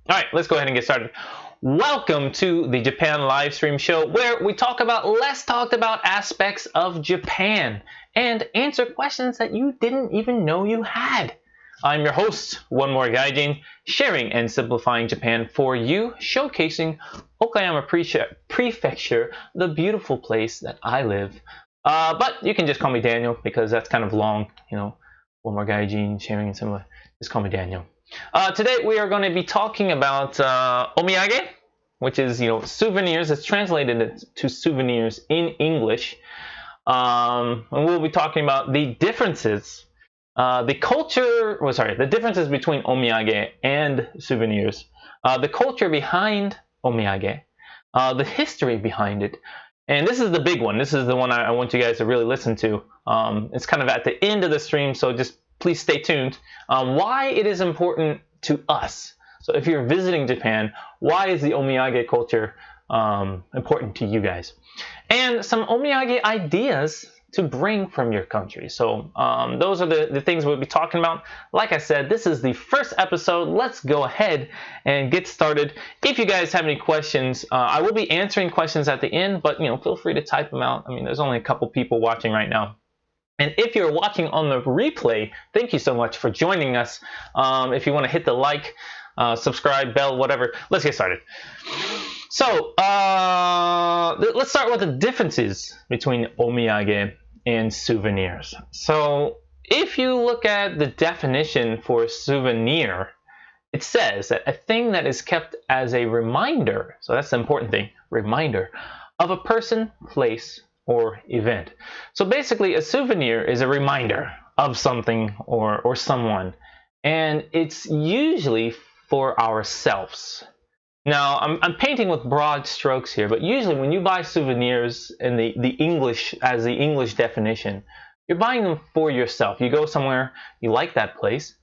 All right, let's go ahead and get started. Welcome to the Japan live stream show where we talk about less talked about aspects of Japan and answer questions that you didn't even know you had. I'm your host, One More Gaijin, sharing and simplifying Japan for you, showcasing Okayama Prefecture, the beautiful place that I live. But you can just call me Daniel because that's kind of long, One More Gaijin, sharing and simplifying. Just call me Daniel. Today we are going to be talking about omiyage, which is souvenirs. It's translated to souvenirs in English, and we'll be talking about the differences, the differences between omiyage and souvenirs, the culture behind omiyage, the history behind it, and this is the big one. This is the one I want you guys to really listen to. It's kind of at the end of the stream, so just please stay tuned. Why it is important to us. So if you're visiting Japan, why is the omiyage culture important to you guys? And some omiyage ideas to bring from your country. So those are the things we'll be talking about. Like I said, this is the first episode. Let's go ahead and get started. If you guys have any questions, I will be answering questions at the end, but feel free to type them out. I mean, there's only a couple people watching right now. And if you're watching on the replay, thank you so much for joining us. If you want to hit the like, subscribe, bell, whatever, let's get started. So let's start with the differences between omiyage and souvenirs. So if you look at the definition for souvenir, it says that a thing that is kept as a reminder, so that's the important thing, reminder, of a person, place, or event. So basically a souvenir is a reminder of something or someone, and it's usually for ourselves. Now I'm painting with broad strokes here, but usually when you buy souvenirs in the English, as the English definition, you're buying them for yourself. You go somewhere, you like that place,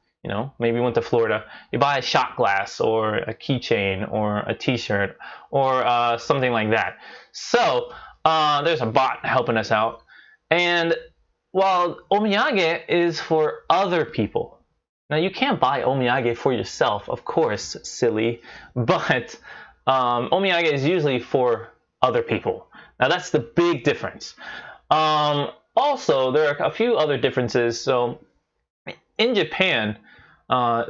maybe you went to Florida, you buy a shot glass or a keychain or a t-shirt or something like that. So there's a bot helping us out. And while omiyage is for other people. Now you can't buy omiyage for yourself, of course, silly, but omiyage is usually for other people. Now that's the big difference. Also, there are a few other differences. So in Japan,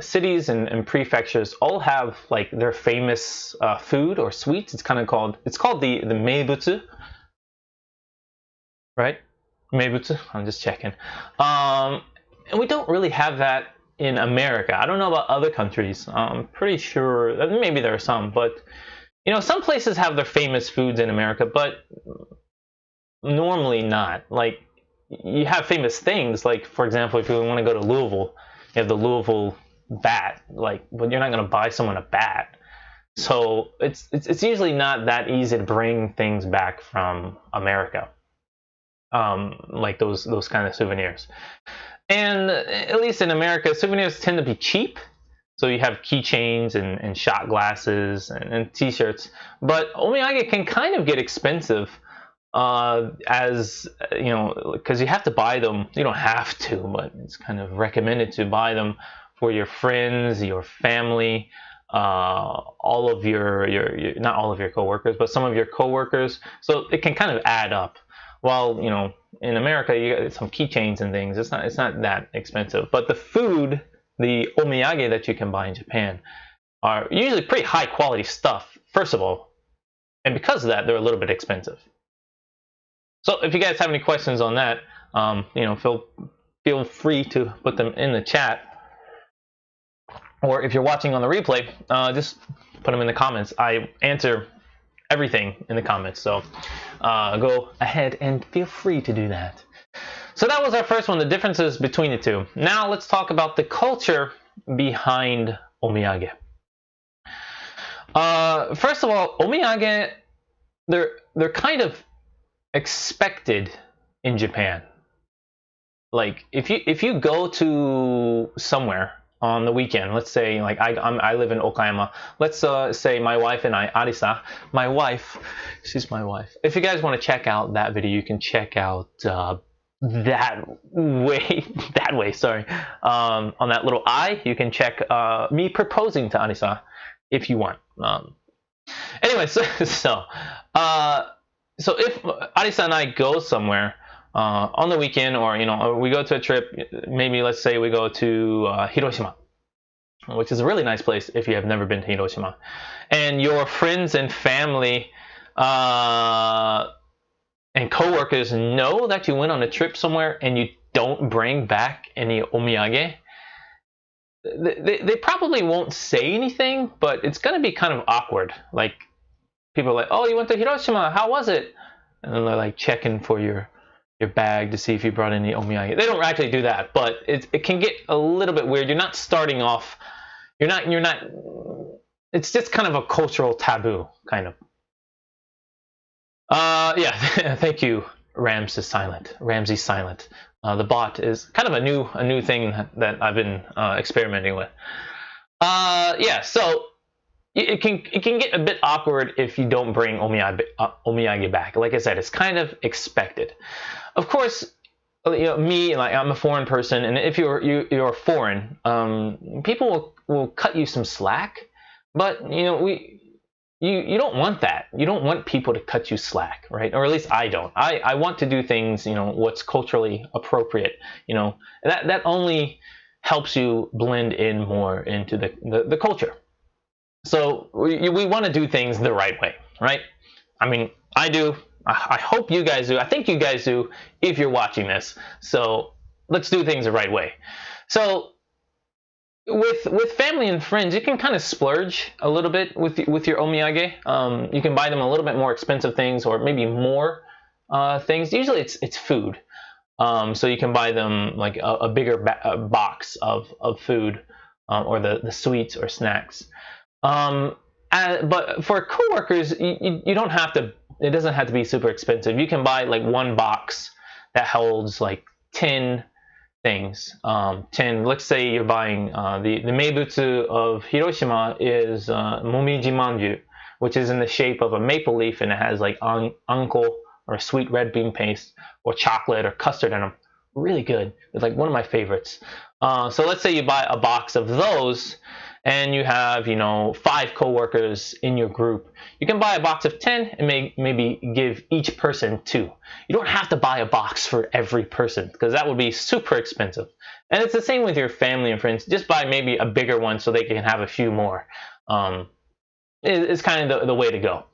cities and prefectures all have like their famous food or sweets. It's called the meibutsu. Right? Meibutsu? I'm just checking. And we don't really have that in America. I don't know about other countries. I'm pretty sure, maybe there are some, but some places have their famous foods in America, but normally not. Like, you have famous things, like, for example, if you want to go to Louisville, you have the Louisville bat, but you're not going to buy someone a bat. So it's usually not that easy to bring things back from America. Like those kind of souvenirs. And at least in America, souvenirs tend to be cheap. So you have keychains and shot glasses and t-shirts. But omiyage can kind of get expensive because you have to buy them. You don't have to, but it's kind of recommended to buy them for your friends, your family, all of your not all of your coworkers, but some of your coworkers. So it can kind of add up. Well, in America, you get some keychains and things. It's not that expensive. But the food, the omiyage that you can buy in Japan, are usually pretty high quality stuff, first of all. And because of that, they're a little bit expensive. So if you guys have any questions on that, feel free to put them in the chat. Or if you're watching on the replay, just put them in the comments. I answer everything in the comments, so go ahead and feel free to do that. So that was our first one, the differences between the two. Now let's talk about the culture behind omiyage. First of all, omiyage, they're kind of expected in Japan. Like if you go to somewhere on the weekend, let's say like I live in Okayama. Let's say my wife and I, Arisa, my wife, she's my wife. If you guys want to check out that video, you can check out that way. Sorry, on that little eye, you can check me proposing to Arisa if you want. Anyway, so if Arisa and I go somewhere on the weekend, or or we go to a trip, maybe let's say we go to Hiroshima, which is a really nice place if you have never been to Hiroshima, and your friends and family and coworkers know that you went on a trip somewhere and you don't bring back any omiyage, they probably won't say anything, but it's going to be kind of awkward. Like, people are like, oh, you went to Hiroshima, how was it? And then they're like checking for your bag to see if you brought any omiyage. They don't actually do that, but it can get a little bit weird. You're not starting off, you're not, it's just kind of a cultural taboo, kind of. Yeah, thank you, Ramsey Silent. The bot is kind of a new thing that I've been experimenting with. Yeah, so it can get a bit awkward if you don't bring omiyage back. Like I said, it's kind of expected. Of course, me, like, I'm a foreign person, and if you're foreign, people will cut you some slack, but you don't want that. You don't want people to cut you slack, right? Or at least I don't. I want to do things, what's culturally appropriate. That only helps you blend in more into the culture. So we want to do things the right way, right? I mean, I do. I hope you guys do. I think you guys do if you're watching this. So let's do things the right way. So with family and friends, you can kind of splurge a little bit with your omiyage. You can buy them a little bit more expensive things, or maybe more things. Usually it's food. So you can buy them like a bigger box of food, or the sweets or snacks. But for coworkers, you don't have to. It doesn't have to be super expensive. You can buy like one box that holds like 10 things. 10. Let's say you're buying the meibutsu of Hiroshima is momiji manju, which is in the shape of a maple leaf, and it has like uncle or sweet red bean paste or chocolate or custard in them. Really good. It's like one of my favorites. So let's say you buy a box of those, and you have 5 coworkers in your group. You can buy a box of 10 and maybe give each person 2. You don't have to buy a box for every person, because that would be super expensive. And it's the same with your family and friends. Just buy maybe a bigger one so they can have a few more. It's kind of the way to go.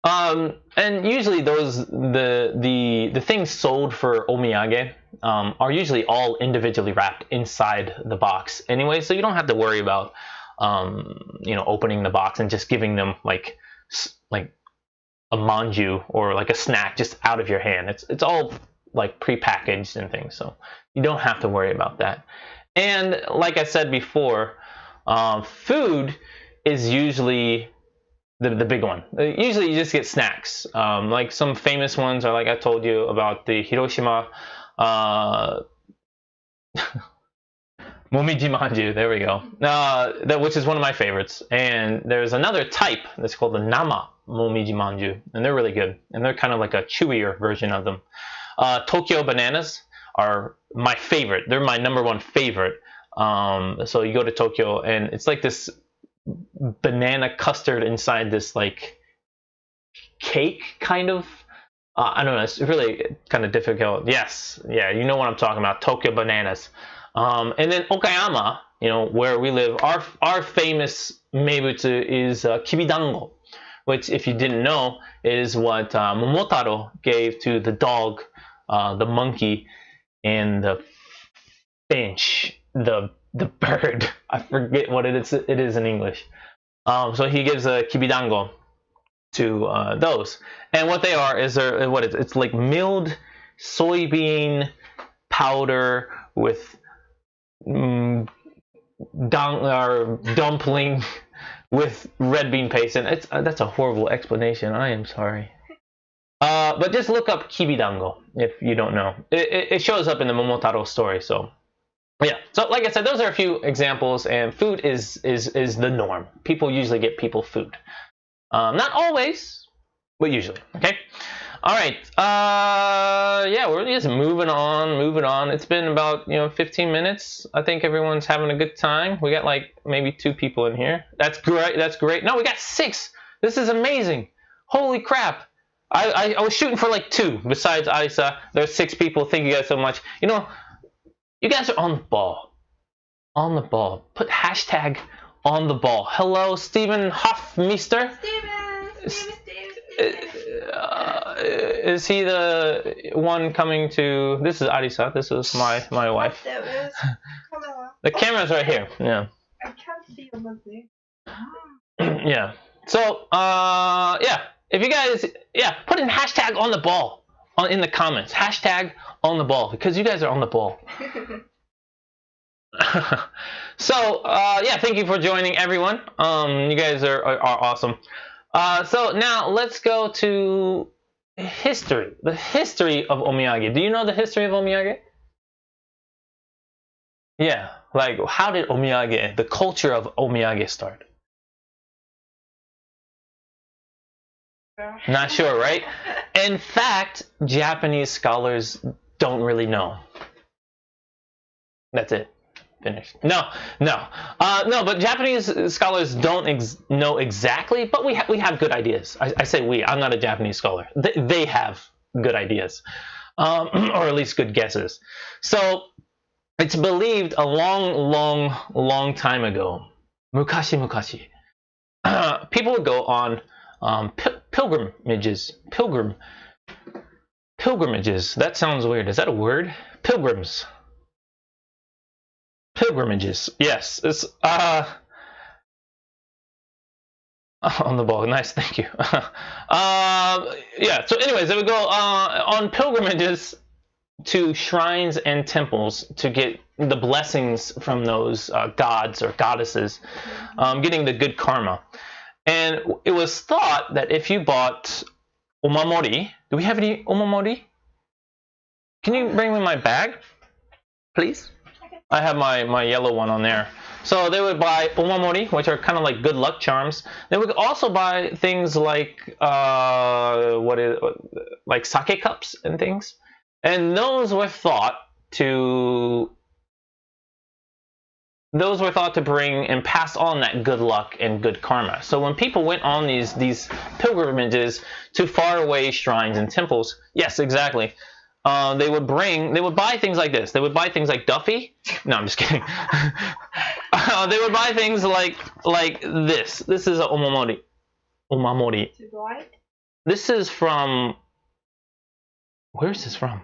And usually the things sold for omiyage are usually all individually wrapped inside the box anyway, so you don't have to worry about opening the box and just giving them like a manju or like a snack just out of your hand. It's all like prepackaged and things, so you don't have to worry about that. And like I said before, food is usually the big one. Usually you just get snacks. Like some famous ones are, like I told you about, the Hiroshima momiji manju. There we go. Which is one of my favorites. And there's another type that's called the nama momiji manju, and they're really good. And they're kind of like a chewier version of them. Tokyo bananas are my favorite. They're my #1 favorite. So you go to Tokyo, and it's like this banana custard inside this like cake kind of. I don't know, it's really kind of difficult. Yes, yeah, you know what I'm talking about. Tokyo bananas. And then Okayama, where we live, our famous meibutsu is kibidango, which, if you didn't know, is what Momotaro gave to the dog, the monkey, and the finch, the bird. I forget what it is in English. So he gives a kibidango to those, and what they are is it's like milled soybean powder with dumpling with red bean paste, and that's a horrible explanation. I am sorry. But just look up kibidango if you don't know. It shows up in the Momotaro story. So yeah. So like I said, those are a few examples, and food is the norm. People usually get food. Not always, but usually. Okay. All right. Yeah, we're just moving on. It's been about 15 minutes. I think everyone's having a good time. We got like maybe 2 people in here. That's great. That's great. No, we got 6. This is amazing. Holy crap. I was shooting for like 2. Besides Aisa, there's 6 people. Thank you guys so much. You guys are on the ball. On the ball. Put hashtag on the ball. Hello, Stephen Hoffmeister. Steven. Is he the one coming to? This is Arisa. This is my wife. The camera's right here. Yeah. I can't see your birthday. Yeah. So yeah. If you guys put in hashtag on the ball in the comments. Hashtag on the ball because you guys are on the ball. So yeah, thank you for joining everyone. You guys are awesome. So now let's go to history. The history of omiyage. Do you know the history of omiyage? Yeah, like how did omiyage, the culture of omiyage start? Not sure, right? In fact, Japanese scholars don't really know. That's it. Finished. No. But Japanese scholars don't know exactly, but we have good ideas. I say we. I'm not a Japanese scholar. They have good ideas, or at least good guesses. So it's believed a long time ago, mukashi, people would go on pilgrimages. Pilgrimages. That sounds weird. Is that a word? Pilgrimages. Yes. It's on the ball. Nice. Thank you. Yeah. So anyways, they would go on pilgrimages to shrines and temples to get the blessings from those gods or goddesses, getting the good karma. And it was thought that if you bought omamori, do we have any omamori? Can you bring me my bag, please? Okay. I have my yellow one on there. So they would buy omamori, which are kind of like good luck charms. They would also buy things like like sake cups and things, and those were thought to bring and pass on that good luck and good karma. So when people went on these pilgrimages to faraway shrines and temples, yes, exactly, they would buy things like this. They would buy things like Duffy. No, I'm just kidding. They would buy things like this. This is a omamori. This is from. Where is this from?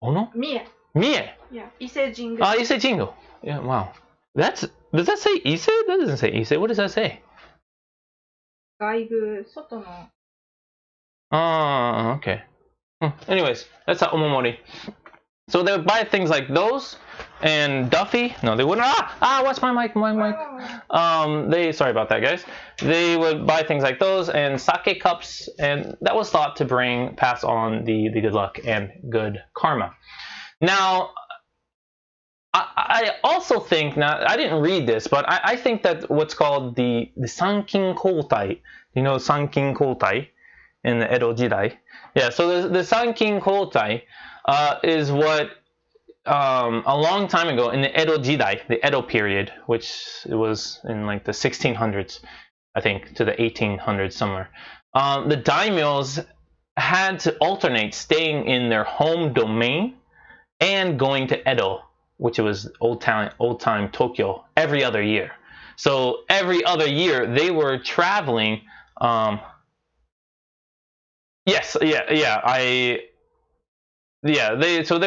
Ono? Mie. Yeah, Ise Jingo. Ise Jingo. Yeah, wow. Does that say Ise? That doesn't say Ise. What does that say? Gaigu, soto no. Oh, okay. Anyways, that's a omamori. So they would buy things like those and Duffy. No, they wouldn't. What's my mic? Sorry about that, guys. They would buy things like those and sake cups, and that was thought to pass on the good luck and good karma. Now, I also think, now I didn't read this, but I think that what's called the Sankin Koutai, Sankin Koutai in the Edo Jidai. Yeah, so the Sankin Koutai is what a long time ago in the Edo Jidai, the Edo period, which it was in like the 1600s, I think, to the 1800s somewhere. The daimyos had to alternate staying in their home domain and going to Edo, which was old time Tokyo, every other year. So every other year they were traveling. They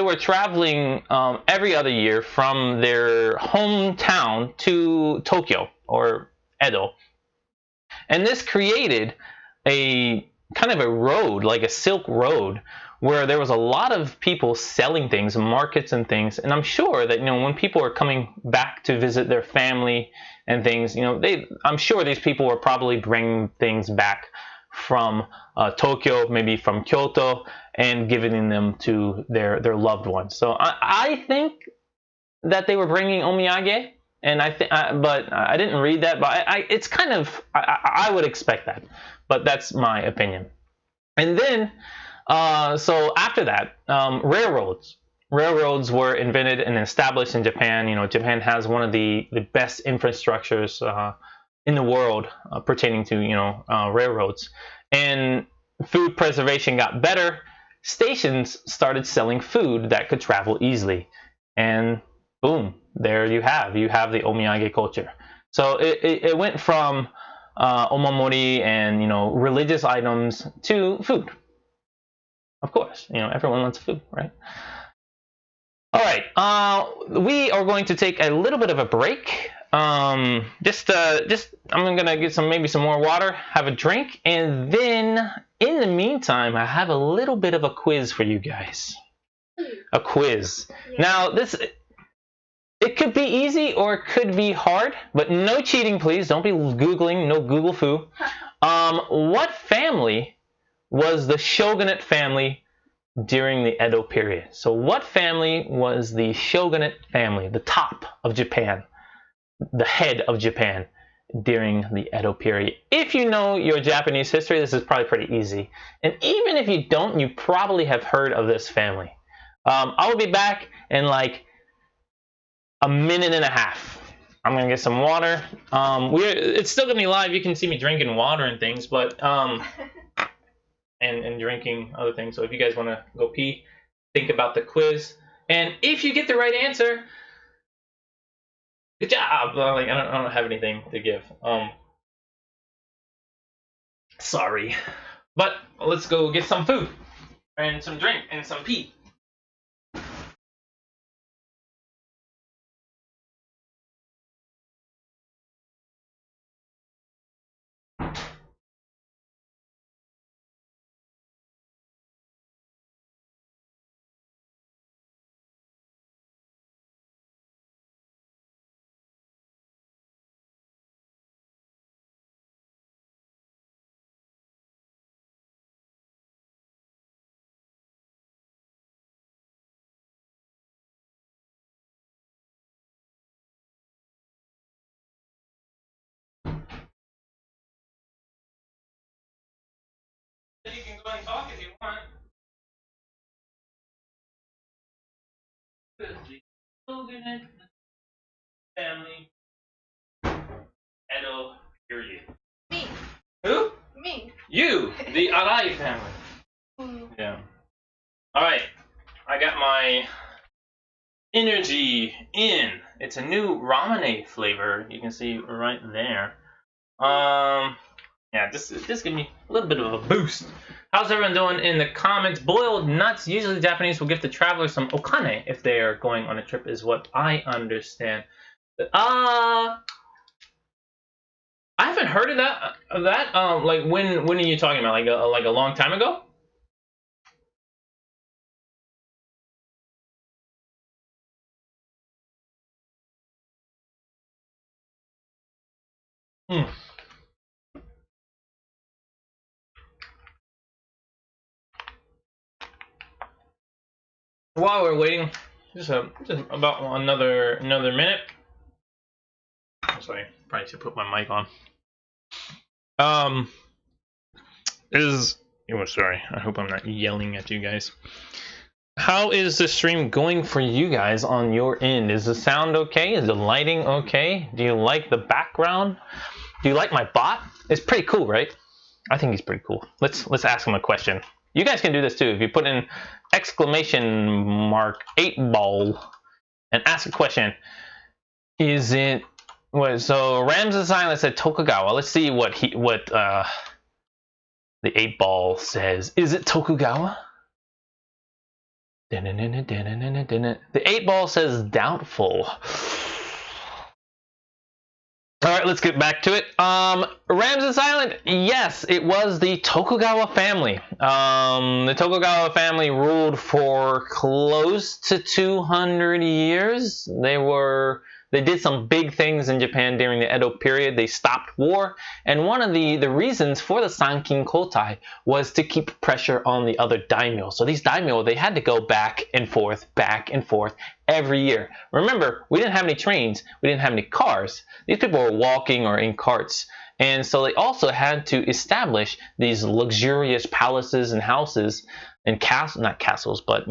were traveling every other year from their hometown to Tokyo or Edo, and this created a kind of a road, like a Silk Road, where there was a lot of people selling things, markets and things. And I'm sure that when people are coming back to visit their family and things, I'm sure these people were probably bringing things back from Tokyo, maybe from Kyoto, and giving them to their loved ones. So I think that they were bringing omiyage, and but I didn't read that. But it's kind of I would expect that, but that's my opinion. And then, so after that, railroads. Railroads were invented and established in Japan. Japan has one of the best infrastructures in the world pertaining to railroads. And food preservation got better. Stations started selling food that could travel easily, and boom, there you have the omiyage culture. So it went from omamori and religious items to food. Of course, everyone wants food, right? All right, we are going to take a little bit of a break. I'm gonna get maybe some more water, have a drink, and then in the meantime, I have a little bit of a quiz for you guys. A quiz. Yeah. Now it could be easy or it could be hard, but no cheating, please. Don't be Googling. No Google foo. What family was the shogunate family during the Edo period? So what family was the shogunate family, the top of Japan, the head of Japan during the Edo period? If you know your Japanese history, this is probably pretty easy. And even if you don't, you probably have heard of this family. I will be back in like a minute and a half. I'm gonna get some water. It's still gonna be live. You can see me drinking water and things, but and drinking other things. So if you guys want to go pee, think about the quiz, and if you get the right answer, good job. I don't have anything to give. Sorry, but let's go get some food and some drink and some pee. You can go and talk if you want. Family, Edo period. Me. Who? Me. You, the Arai family. Yeah. All right, I got my energy in. It's a new ramen flavor. You can see right there. Yeah, just give me a little bit of a boost. How's everyone doing in the comments? Boiled nuts. Usually the Japanese will give the traveler some okane if they are going on a trip, is what I understand. I haven't heard of that. Like when are you talking about? Like a long time ago? While we're waiting, just about another minute. Sorry, probably should put my mic on. Sorry. I hope I'm not yelling at you guys. How is the stream going for you guys on your end? Is the sound okay? Is the lighting okay? Do you like the background? Do you like my bot? It's pretty cool, right? I think he's pretty cool. Let's ask him a question. You guys can do this too. If you put in !8ball and ask a question. Is it what? So Ramses Island said Tokugawa. Let's see what the 8-ball says. Is it Tokugawa? The 8-ball says doubtful. All right, let's get back to it. Ramses Island, yes, it was the Tokugawa family. The Tokugawa family ruled for close to 200 years. They were They did some big things in Japan during the Edo period. They stopped war, and one of the reasons for the Sankin Kotai was to keep pressure on the other daimyo. So these daimyo, they had to go back and forth every year. Remember, we didn't have any trains, we didn't have any cars. These people were walking or in carts. And so they also had to establish these luxurious palaces and houses and not castles, but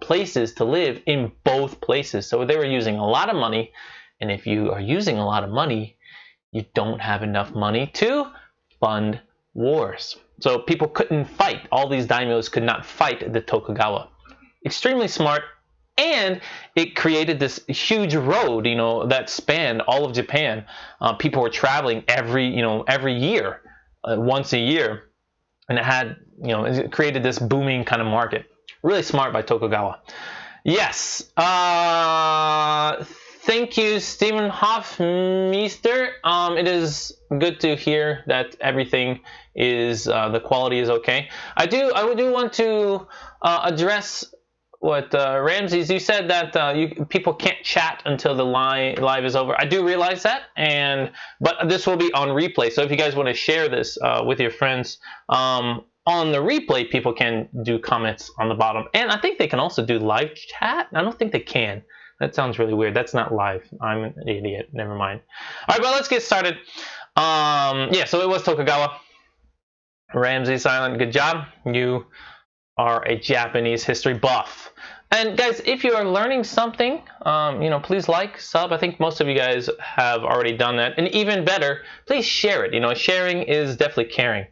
places to live in both places. So they were using a lot of money, and if you are using a lot of money, you don't have enough money to fund wars. So people couldn't fight. All these daimyos could not fight the Tokugawa. Extremely smart, and it created this huge road, that spanned all of Japan. People were traveling every year, once a year, and it created this booming kind of market. Really smart by Tokugawa. Yes. Thank you, Stephen Hoffmeister. It is good to hear that everything is the quality is okay. I do want to address what Ramses, you said that people can't chat until the live is over. I do realize that, but this will be on replay. So if you guys want to share this with your friends, on the replay, people can do comments on the bottom, and I think they can also do live chat. I don't think they can. That sounds really weird. That's not live. I'm an idiot. Never mind. All right, well, let's get started. Yeah, so it was Tokugawa. Ramsey Silent, good job. You are a Japanese history buff. And guys, if you are learning something, please like, sub. I think most of you guys have already done that. And even better, please share it. Sharing is definitely caring.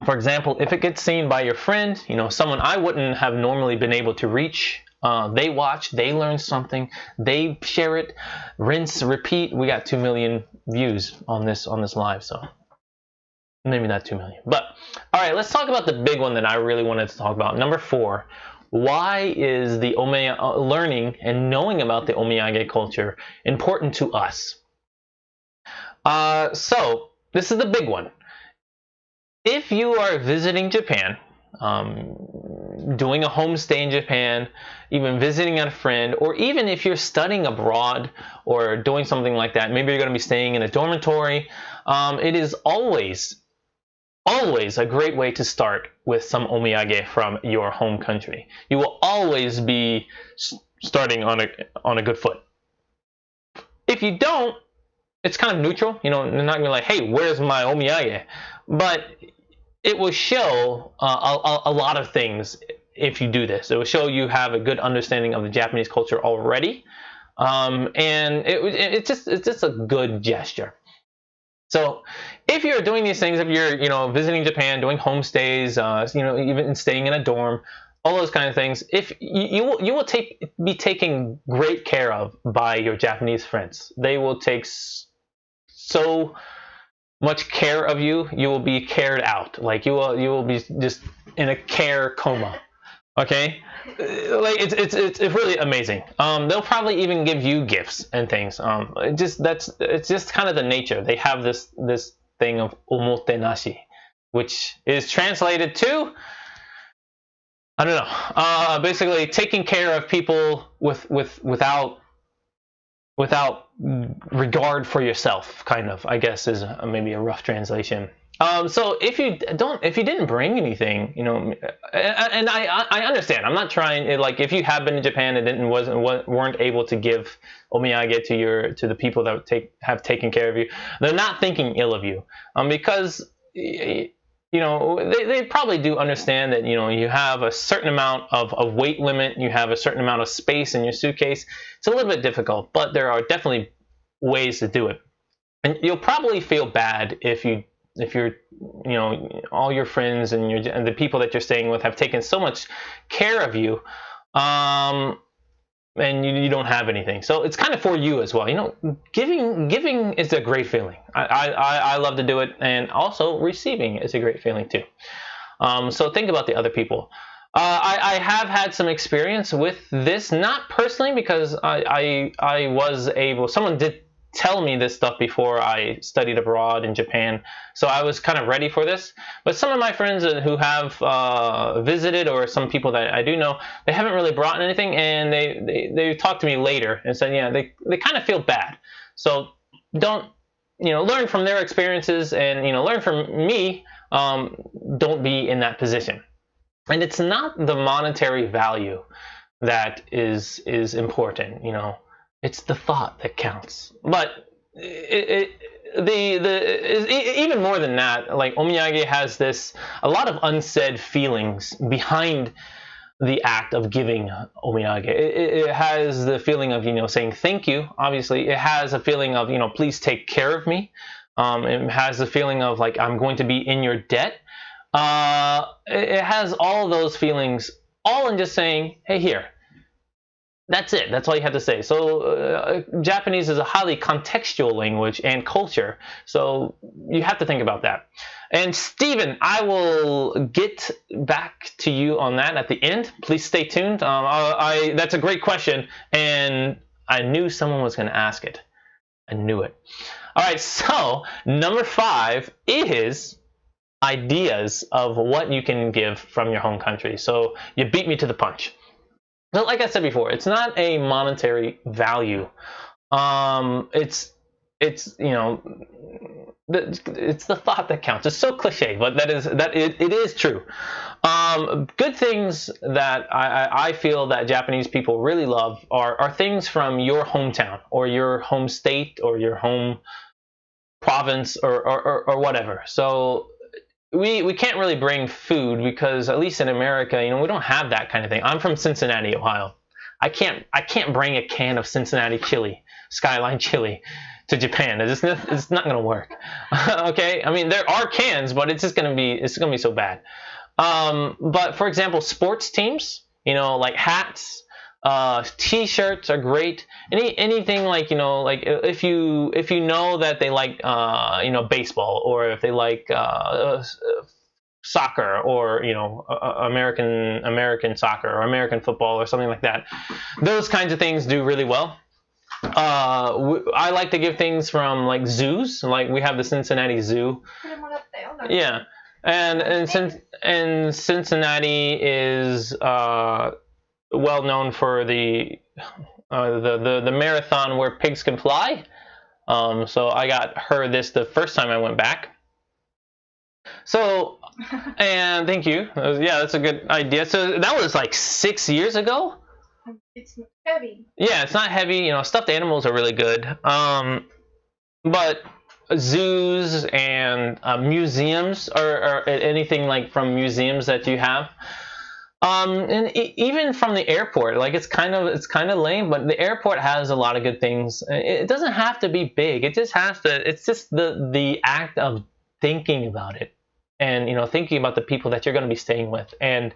For example, if it gets seen by your friend, someone I wouldn't have normally been able to reach, they watch, they learn something, they share it, rinse, repeat. We got 2 million views on this live, so maybe not 2 million. But all right, let's talk about the big one that I really wanted to talk about. Number 4, why is the learning and knowing about the Omiyage culture important to us? So this is the big one. If you are visiting Japan, doing a homestay in Japan, even visiting a friend, or even if you're studying abroad or doing something like that, maybe you're going to be staying in a dormitory, it is always a great way to start with some omiyage from your home country. You will always be starting on a good foot. If you don't, it's kind of neutral. They're not going to be like, hey, where's my omiyage? But it will show a lot of things if you do this. It will show you have a good understanding of the Japanese culture already, and it's just a good gesture. So if you're doing these things, if you're visiting Japan, doing homestays, even staying in a dorm, all those kind of things, if you will be taken great care of by your Japanese friends. They will take so much care of you. You will be cared out. Like you will be just in a care coma. Okay, like it's really amazing. They'll probably even give you gifts and things. It's just kind of the nature. They have this thing of omotenashi, which is translated to, I don't know, basically taking care of people without regard for yourself, kind of, I guess, is maybe a rough translation. So if you didn't bring anything, and I understand. I'm not trying, like, if you have been in Japan and weren't able to give omiyage to the people that have taken care of you, they're not thinking ill of you, because they probably do understand that you have a certain amount of weight limit, you have a certain amount of space in your suitcase. It's a little bit difficult, but there are definitely ways to do it. And you'll probably feel bad if you're all your friends and the people that you're staying with have taken so much care of you, and you don't have anything. So it's kind of for you as well. Giving is a great feeling. I love to do it, and also receiving is a great feeling too. So think about the other people. I have had some experience with this, not personally, because I was able. Someone did tell me this stuff before I studied abroad in Japan, so I was kind of ready for this. But some of my friends who have visited, or some people that I do know, they haven't really brought anything, and they talked to me later and said, yeah, they kind of feel bad. So don't, learn from their experiences, and learn from me. Don't be in that position. And it's not the monetary value that is important. It's the thought that counts. But even more than that, like omiyage has a lot of unsaid feelings behind the act of giving omiyage. It has the feeling of saying thank you. Obviously, it has a feeling of please take care of me. It has the feeling of like I'm going to be in your debt. It has all those feelings, all in just saying, hey, here. That's it. That's all you have to say. So Japanese is a highly contextual language and culture. So you have to think about that. And Stephen, I will get back to you on that at the end. Please stay tuned. That's a great question, and I knew someone was going to ask it. I knew it. All right. So number 5 is ideas of what you can give from your home country. So you beat me to the punch. But like I said before, it's not a monetary value. It's it's the thought that counts. It's so cliche, but it is true. Good things that I feel that Japanese people really love are things from your hometown or your home state or your home province or whatever. So we can't really bring food because at least in America, we don't have that kind of thing. I'm from Cincinnati, Ohio. I can't bring a can of Cincinnati chili, Skyline chili, to Japan. It's not going to work. Okay, I mean there are cans, but it's going to be so bad. But for example, sports teams, like hats, T-shirts are great. Anything like like if you know that they like baseball, or if they like soccer, or American soccer or American football or something like that, those kinds of things do really well. I like to give things from like zoos. Like we have the Cincinnati Zoo. Yeah, and Cincinnati is well known for the marathon where pigs can fly. So I got her this the first time I went back. So, and thank you. Yeah, that's a good idea. So that was like 6 years ago. It's not heavy. Yeah, it's not heavy. Stuffed animals are really good. But zoos and museums or anything like from museums that you have. And even from the airport, like it's kind of lame, but the airport has a lot of good things. It doesn't have to be big. It's just the act of thinking about it, and thinking about the people that you're going to be staying with, and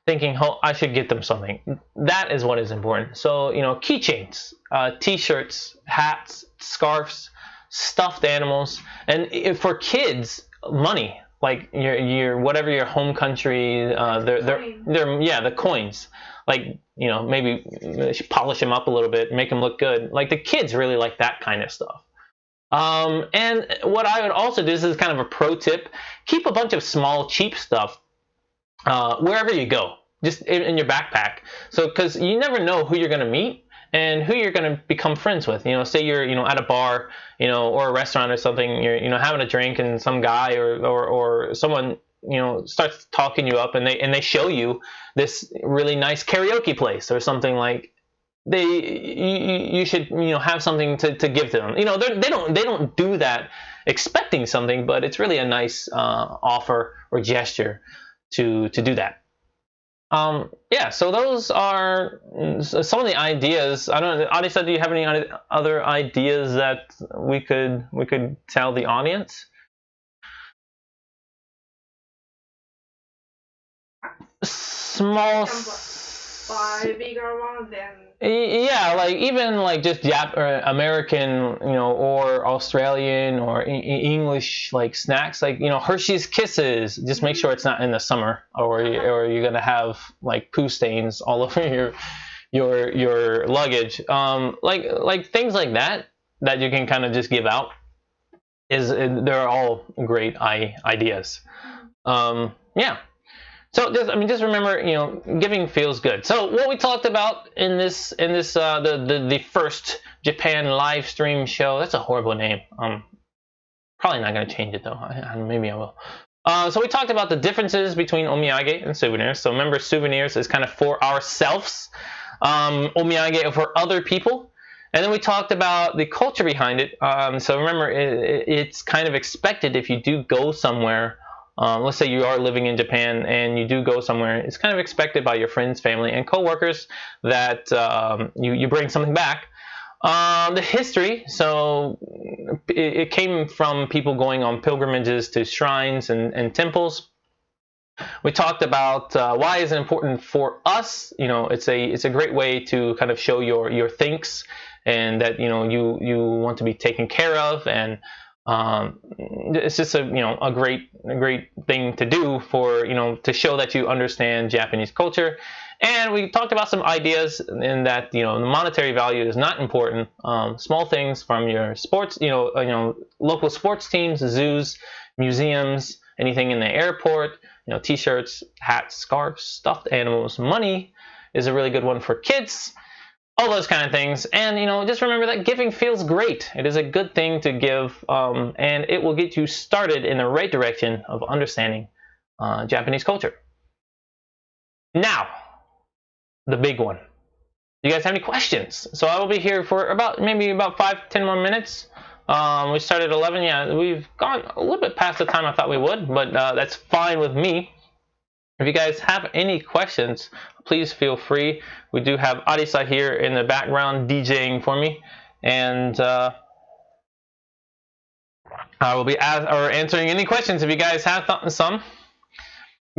thinking, oh, I should get them something. That is what is important. So keychains, T-shirts, hats, scarves, stuffed animals, and for kids, money. Like your whatever your home country, they're the coins. Like maybe polish them up a little bit, make them look good. Like the kids really like that kind of stuff. And what I would also do, this is kind of a pro tip: keep a bunch of small cheap stuff wherever you go, just in your backpack. So because you never know who you're gonna meet and who you're going to become friends with. Say you're at a bar, or a restaurant or something, you're having a drink, and some guy or someone starts talking you up, and they show you this really nice karaoke place or something. Like you should have something to give to them. They don't do that expecting something, but it's really a nice offer or gesture to do that. Yeah, so those are some of the ideas. I don't know, Adisa, do you have any other ideas that we could tell the audience? Small. Buy bigger one than. Yeah, like even like just American, or Australian or English like snacks, like Hershey's Kisses. Just make sure it's not in the summer, or you're gonna have like poo stains all over your luggage. Like things like that. that you can kind of just give out is they're all great ideas. Yeah. So just remember, giving feels good. So what we talked about in this the first Japan live stream show. That's a horrible name. Probably not going to change it though. Maybe I will. So we talked about the differences between omiyage and souvenirs. So remember, souvenirs is kind of for ourselves. Omiyage for other people. And then we talked about the culture behind it. So remember, it's kind of expected if you do go somewhere. Let's say you are living in Japan and you do go somewhere. It's kind of expected by your friends, family, and coworkers that you bring something back. The history, so it came from people going on pilgrimages to shrines and temples. We talked about why is it important for us. It's a great way to kind of show your thanks and that you want to be taken care of, and it's just a great thing to do for to show that you understand Japanese culture. And we talked about some ideas in that the monetary value is not important. Small things from your sports, local sports teams, zoos, museums, anything in the airport, t-shirts, hats, scarves, stuffed animals, money is a really good one for kids. All those kind of things. And just remember that giving feels great. It is a good thing to give, and it will get you started in the right direction of understanding Japanese culture. Now, the big one. You guys have any questions? So I will be here for maybe about 5-10 more minutes. We started at 11. Yeah, we've gone a little bit past the time I thought we would, but that's fine with me. If you guys have any questions, please feel free. We do have Arisa here in the background DJing for me, and I will be answering any questions if you guys have some.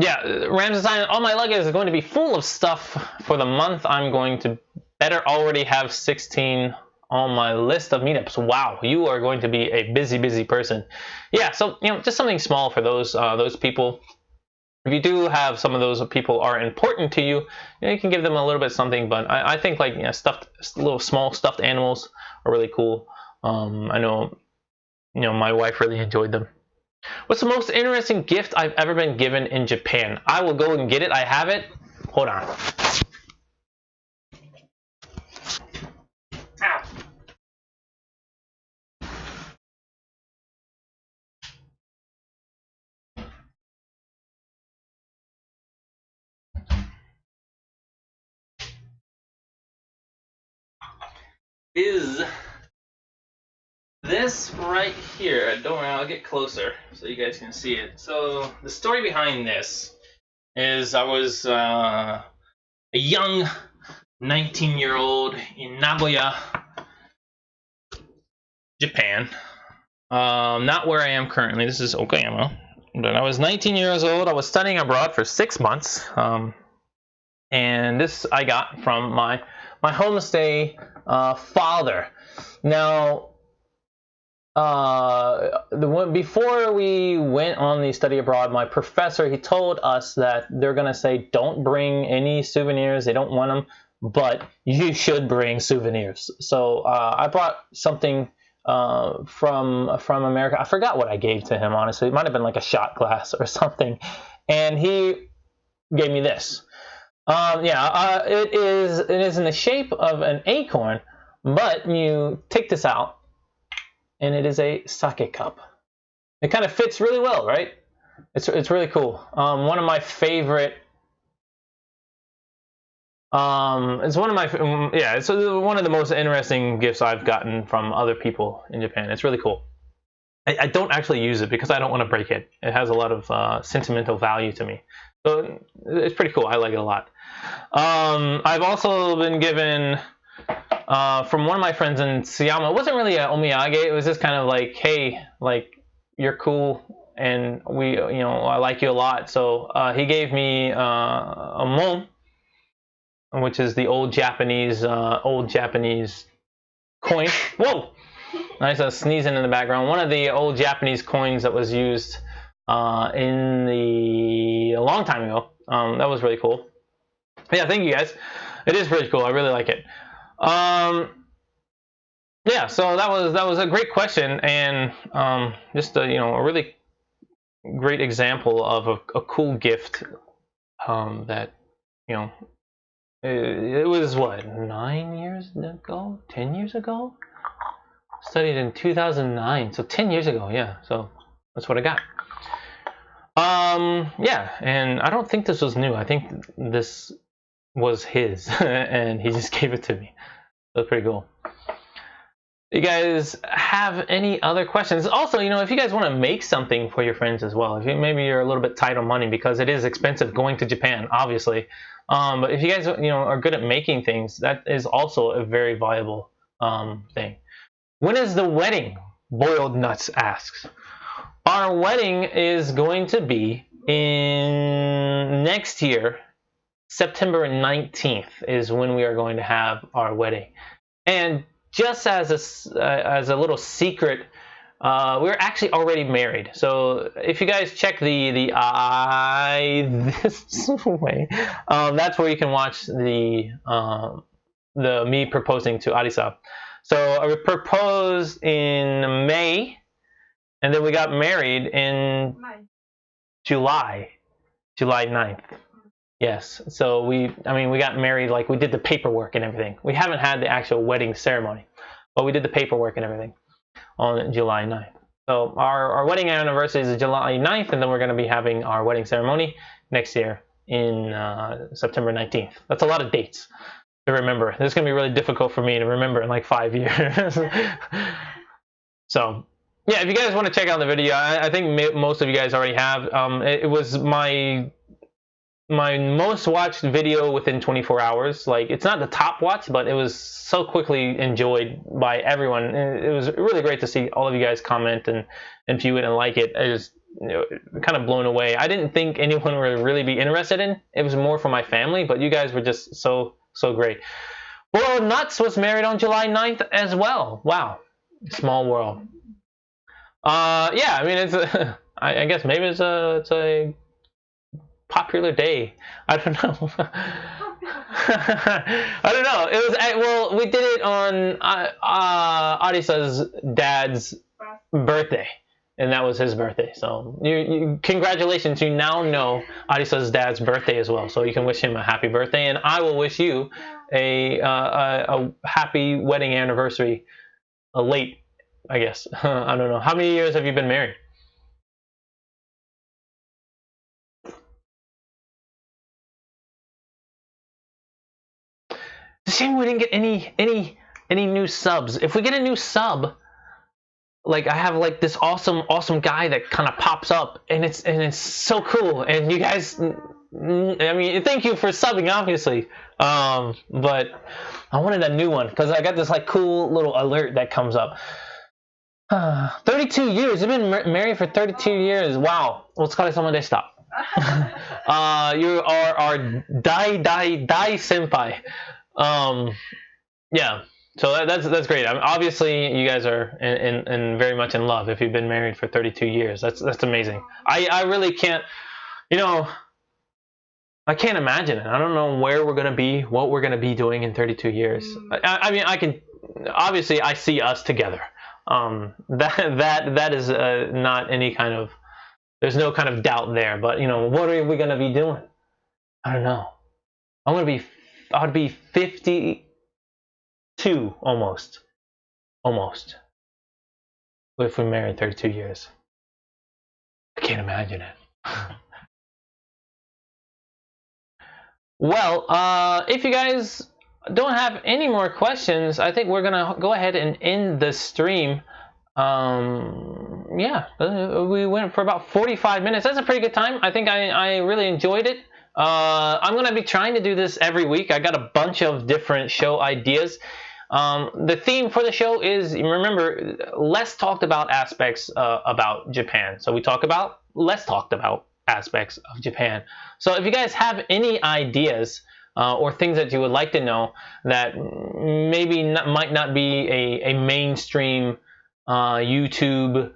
Yeah, Ramses, all my luggage is going to be full of stuff for the month. I'm going to better already have 16 on my list of meetups. Wow, you are going to be a busy person. Yeah, so just something small for those people. If you do have some of those people are important to you, you can give them a little bit something. But I think like little small stuffed animals are really cool. I know my wife really enjoyed them. What's the most interesting gift I've ever been given in Japan? I will go and get it. I have it. Hold on. Ow. Is this right here. Don't worry, I'll get closer so you guys can see it. So the story behind this is I was a young 19-year-old in Nagoya, Japan. Not where I am currently. This is Okayama. But I was 19 years old. I was studying abroad for 6 months. And this I got from my homestay father. Now, before we went on the study abroad, my professor, he told us that they're going to say don't bring any souvenirs. They don't want them, but you should bring souvenirs. So I brought something from America. I forgot what I gave to him, honestly. It might have been like a shot glass or something. And he gave me this. It is in the shape of an acorn, but you take this out, and it is a sake cup. It kind of fits really well, right? It's really cool. One of my favorite. It's one of the most interesting gifts I've gotten from other people in Japan. It's really cool. I don't actually use it because I don't want to break it. It has a lot of sentimental value to me. So it's pretty cool. I like it a lot. I've also been given from one of my friends in Tsuyama. It wasn't really an omiyage. It was just kind of like, hey, like, you're cool and I like you a lot. So he gave me a mon, which is the old Japanese coin. Whoa! Nice sneezing in the background. One of the old Japanese coins that was used a long time ago. That was really cool. Yeah, thank you guys. It is pretty cool. I really like it. yeah, so that was a great question, and just a, a really great example of a cool gift that it was what, 9 years ago, 10 years ago. Studied in 2009, so 10 years ago. Yeah, so that's what I got. Yeah, and I don't think this was new. I think this was his, and he just gave it to me. That's pretty cool. You guys have any other questions? Also, if you guys want to make something for your friends as well, if maybe you're a little bit tight on money because it is expensive going to Japan, obviously. But if you guys, are good at making things, that is also a very viable thing. When is the wedding? Boiled Nuts asks. Our wedding is going to be in next year. September 19th is when we are going to have our wedding. And just as a little secret, we're actually already married. So if you guys check the this way, that's where you can watch the me proposing to Arisa. So I proposed in May, and then we got married in July 9th. Yes. So we got married, like we did the paperwork and everything. We haven't had the actual wedding ceremony, but we did the paperwork and everything on July 9th. So our wedding anniversary is July 9th, and then we're going to be having our wedding ceremony next year in September 19th. That's a lot of dates to remember. This is going to be really difficult for me to remember in like 5 years. So yeah, if you guys want to check out the video, I think most of you guys already have. It was my most watched video within 24 hours. Like, it's not the top watch, but it was so quickly enjoyed by everyone. It was really great to see all of you guys comment and view it and like it. I was kind of blown away. I didn't think anyone would really be interested in it. It was more for my family, but you guys were just so great. Boiled Nuts was married on July 9th as well. Wow. Small world. Yeah, I mean, it's I guess maybe it's a popular day. I don't know. I don't know. It was well, we did it on Arisa's dad's birthday, and that was his birthday. So congratulations! You now know Arisa's dad's birthday as well, so you can wish him a happy birthday, and I will wish you a happy wedding anniversary. Late, I guess. I don't know. How many years have you been married? It's a shame we didn't get any new subs. If we get a new sub, like I have like this awesome guy that kind of pops up, and it's so cool. And you guys, I mean, thank you for subbing, obviously. But I wanted a new one because I got this like cool little alert that comes up. 32 years. You've been married for 32 years. Wow. お疲れ様でした. You are our dai senpai. Yeah, so that's great. I mean, obviously, you guys are in very much in love if you've been married for 32 years. That's amazing. I really can't, I can't imagine it. I don't know where we're gonna be, what we're gonna be doing in 32 years. I mean, I can obviously I see us together. That is not any kind of, there's no kind of doubt there. But what are we gonna be doing? I don't know. I'd be 52 almost if we married 32 years. I can't imagine it. Well, if you guys don't have any more questions, I think we're gonna go ahead and end the stream. Yeah, we went for about 45 minutes. That's a pretty good time. I think I really enjoyed it. I'm going to be trying to do this every week. I got a bunch of different show ideas. The theme for the show is, remember, less talked about aspects about Japan. So we talk about less talked about aspects of Japan. So if you guys have any ideas or things that you would like to know that maybe might not be a mainstream YouTube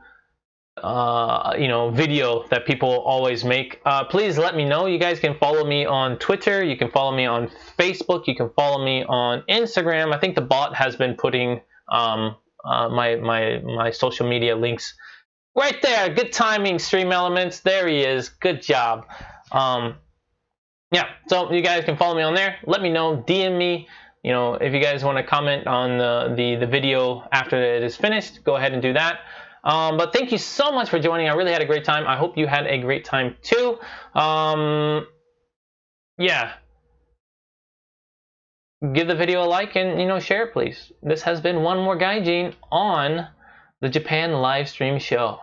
video that people always make, please let me know. You guys can follow me on Twitter, you can follow me on Facebook, you can follow me on Instagram. I think the bot has been putting my social media links right there. Good timing, Stream Elements. There he is. Good job. Yeah, so you guys can follow me on there. Let me know. DM me. You know, if you guys want to comment on the video after it is finished, go ahead and do that. But thank you so much for joining. I really had a great time. I hope you had a great time too. Yeah. Give the video a like and, you know, share it, please. This has been One More Gaijin on the Japan live stream show.